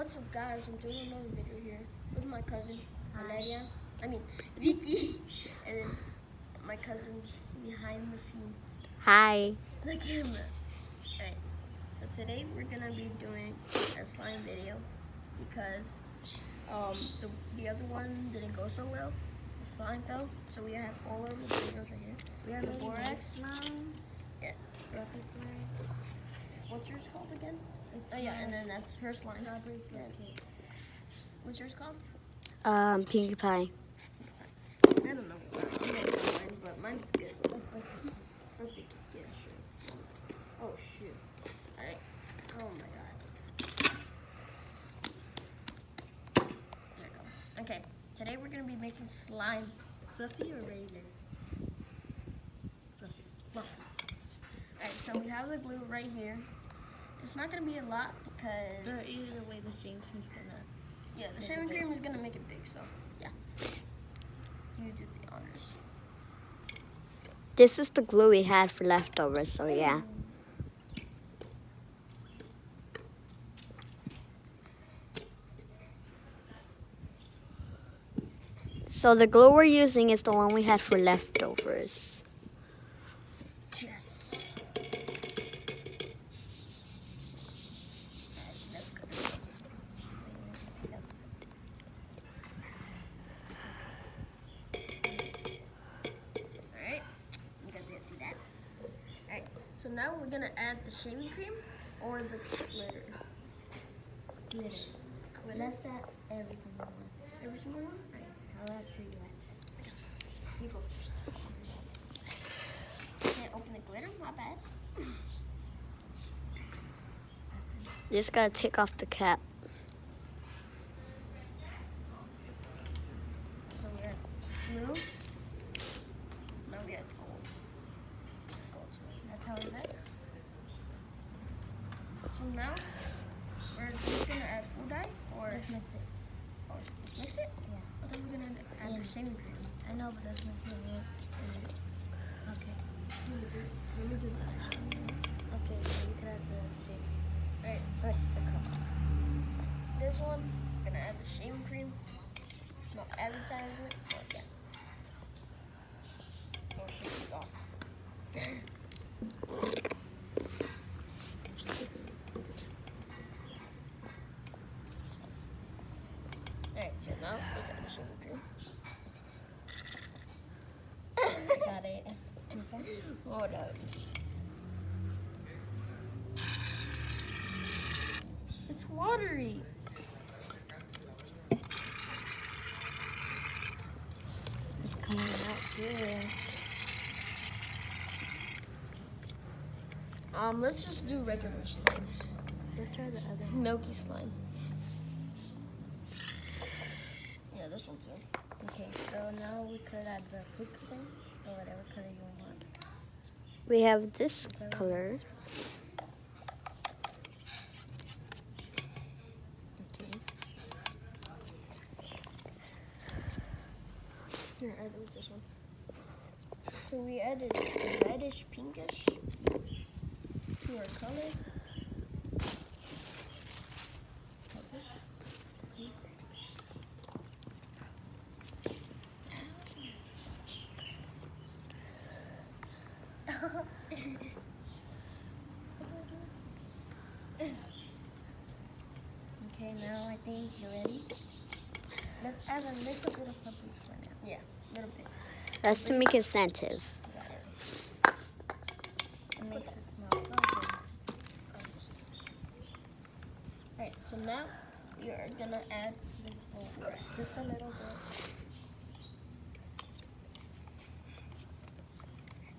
What's up, guys? I'm doing another video here with my cousin, Valeria. Vicky. And then my cousin's behind the scenes. Hi. The camera. Alright. So today we're gonna be doing a slime video because the other one didn't go so well. The slime fell. So we have all of the videos right here. We are The making borax slime. Yeah. Fluffy slime. What's yours called again? Oh yeah, and then that's her slime. Strawberry Yeah. cake. What's yours called? Pinkie Pie. I don't know mine, but mine's good. Birthday cake, yeah, sure. Oh shoot. Alright. Oh my god. There we go. Okay. Today we're gonna be making slime. Fluffy or regular? Fluffy. Alright, so we have the glue right here. It's not gonna be a lot because Either way, the shaving cream's gonna. yeah, the shaving cream is gonna make it big, so yeah. You do the honors. This is the glue we had for leftovers, so yeah. So the glue we're using is the one we had for leftovers. Yes. That's good. Alright, you got to see that. Alright, so now we're gonna add the shaving cream or the glitter. Glitter. Glitter? Let's add every single one. Every single one? Right. I'll add two, you add two. You go first. Can't open the glitter? My bad. You just gotta take off the cap. So we had blue. Now we had gold. Gold. That's how we did. So now we're just gonna add food dye or Let's mix it. oh, just mix it? Yeah. I thought we were gonna add Yeah. the shaving cream. I know, but let's mix it. Okay. Let me do the next one. Okay, so we could add the shake. Alright, First, the cup. this one, we're gonna add the shaving cream. No advertisement, so yeah. Don't shake these off. Alright, so now let's add the shaving cream. Got it. Okay. Hold up. It's watery. It's coming out good. Let's just do regular slime. Let's try the other. Milky slime. Yeah, this one too. Okay, so now we could add the fruit thing, or whatever color you want. We have this color. Okay. Here, add this one. So we added a reddish pinkish to our color. Okay, now I think you're ready. Let's add a little bit of purple for now. Yeah, a little bit. That's to make it scented. It makes it smell so good. Alright, so now we are gonna add the rest. Just a little bit.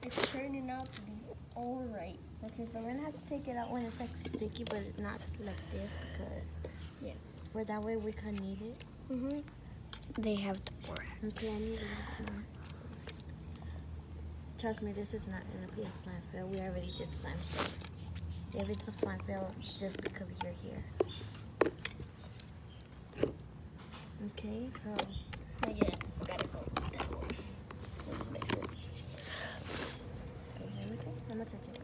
It's turning out to be alright. Okay, so we're gonna have to take it out when it's like sticky, but it's not like this because, Yeah. for that way we can knead it. Mm-hmm. They have the borax. Okay, I need a little more. Trust me, this is not gonna be a slime fail. We already did slime, so if it's a slime fail, it's just because you're here. Okay, so Not yet. We gotta go with that one. Let's mix it. okay, let me see. I'm gonna touch it.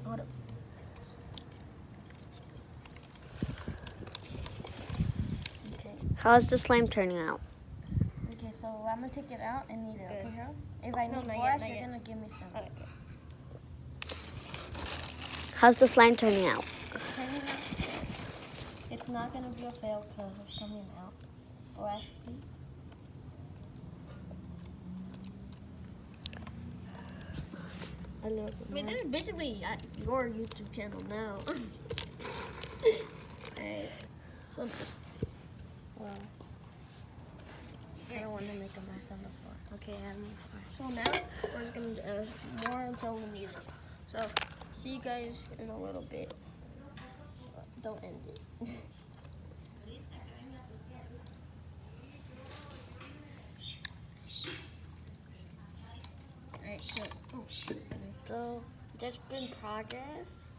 Hold up. How's the slime turning out? Okay, so I'm gonna take it out and eat it. Good. Okay, Harold? If I No, need not more, yet, not you're yet. gonna give me some. Okay. How's the slime turning out? It's turning out. It's not gonna be a fail because it's coming out. Borax, please. A little bit I mean, more. this is basically your YouTube channel now. Alright. So, Well, I don't want to make a mess on the floor. Okay, add more. so now we're just gonna do more until we need it. So, see you guys in a little bit. Don't end it. Alright, so, oh shoot. So there's been progress.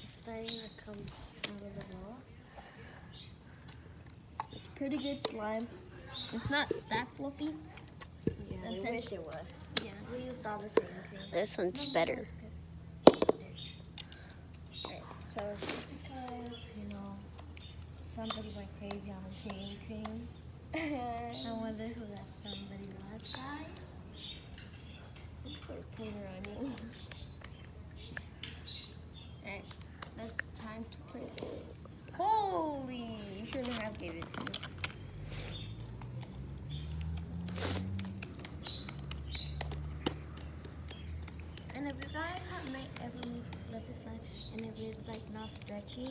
It's starting to come out of the wall. It's pretty good slime. It's not that fluffy. Yeah, And we then- wish it was. Yeah. We used all the same cream. This one's better. Alright, so, Because, somebody went crazy on the shaving cream. I wonder who that somebody was, guys. put a pointer on you. Alright, that's time to play. Holy! You shouldn't have gave it to me. And if you guys have ever made fluffy slime, and if it's like not stretchy,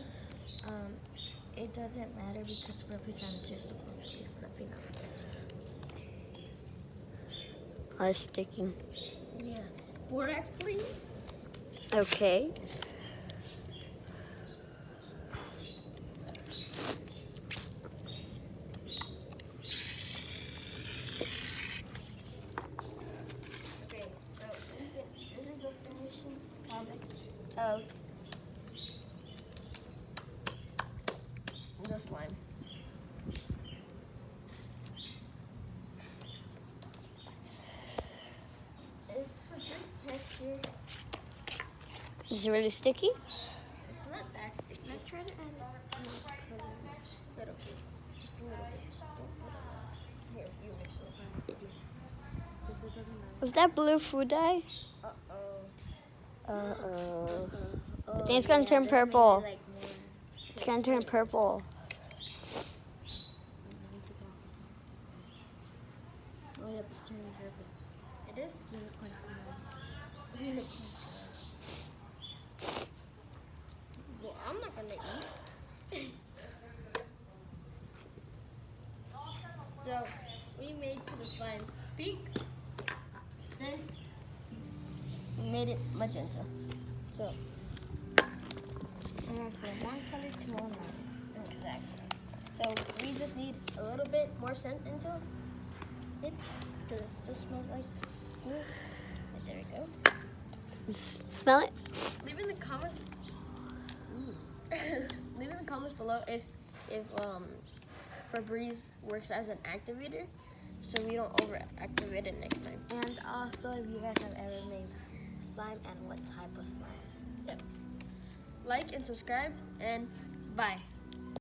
it doesn't matter because fluffy slime is just supposed to be fluffy, not stretchy. It's sticking. Yeah. Borax, please. Okay. Okay, so this is the finishing product of the slime. It's a good texture. Is it really sticky? It's not that sticky. Let's try to add more color. Little bit. Just a little bit. Just don't put a lot. Here, you mix it. Just it doesn't matter. Was that blue food dye? Uh-oh. Uh-oh. Oh, I think it's gonna turn this made it, purple. like, more. It's gonna turn purple. Oh, yeah, it's turning purple. It is? Unicorn smell. Unicorn. Well, I'm not gonna eat. So, we made the slime pink. Then, we made it magenta. So, And then from one color to another. exactly. So, we just need a little bit more scent into it. Because it still smells like glue. Right, there we go. Smell it? Leave in the comments. Leave in the comments below if Febreze works as an activator, so we don't over-activate it next time. And also, if you guys have ever made slime and what type of slime. Like and subscribe, and bye.